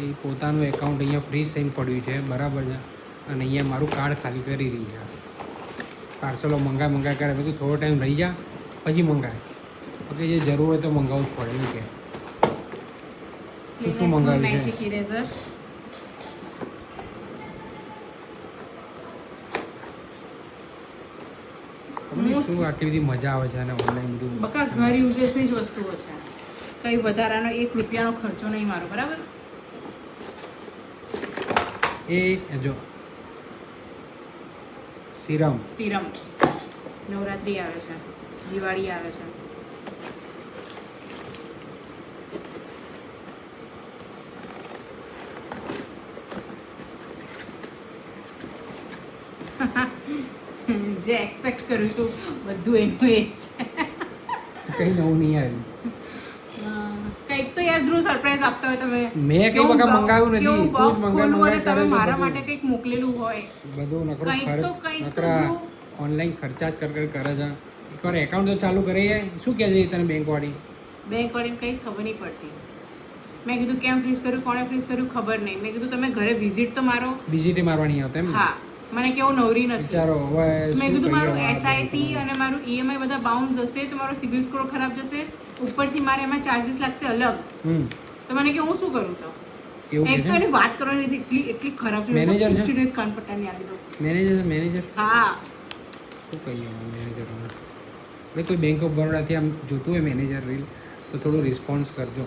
એ પોતાનું એકાઉન્ટ અહીંયા ફ્રીઝ થઈને પડ્યું છે, બરાબર છે, અને અહીંયા મારું કાર્ડ ખાલી કરી રહી છે. પાર્સલો મંગાય કરે બધું, થોડો ટાઈમ રહી જા પછી મંગાય. ઓકે, જે જરૂર હોય તો મંગાવવું જ પડે. એવું કે શું મંગાવ્યું છે? શું આટલી બધી મજા આવે છે અને ઓનલાઈન બધું બકા ઘર યુઝેસની જ વસ્તુઓ છે, કઈ વધારાનો 1 રૂપિયાનો ખર્ચો નહીં મારો, બરાબર? એ જો સિરમ નવરાત્રી આવે છે, દિવાળી આવે છે. જે એક્સપેક્ટ કર્યું હતું બધું એનું એ જ છે. કઈ નવું નહીં આવ્યું. કંઈક તો યાર ધ્રુવ સરપ્રાઈઝ આપતા હોય તમે. મેં કઈ વખત મંગાવ્યું નથી, કેવું તું બોક્સ જ ખોલવું અને તમે મંગાવ્યું મારા માટે કંઈક મોકલેલું હોય, બધું કંઈક તો નકરા ઓનલાઈન ખર્ચા જ કરે છે. એકવાર એકાઉન્ટ તો ચાલુ કરી જાય. શું કહે છે તને બેંક વાળીને કંઈ જ ખબર નહીં પડતી. મેં કીધું કેમ ફ્રીઝ કર્યું, કોણે ફ્રીઝ કર્યું ખબર નહીં. મેં કીધું તમે ઘરે વિઝિટ તો મારો. વિઝિટ મારવાની આવતા એમ? હા, મને કેવું નવરી નથી. વિચારો હવે મેં કીધું મારું SIP અને મારું EMI બધા બાઉન્સ જશે તો મારો સિબિલ સ્કોર ખરાબ જશે, ઉપરથી મારે એમાં ચાર્જીસ લાગશે અલગ. તો મને કે હું શું કરું? તો એક તો એની વાત કરવાની નથી, એટલી ખરાબ છે. મેનેજર છે, કાન પટ્ટાની આપી દો. મેનેજર. હા, શું કહીએ મેનેજર? ભાઈ કોઈ બેંક ઓફ બરોડાથી આમ જોતું હોય મેનેજર રીલ તો થોડું રિસ્પોન્સ કરજો.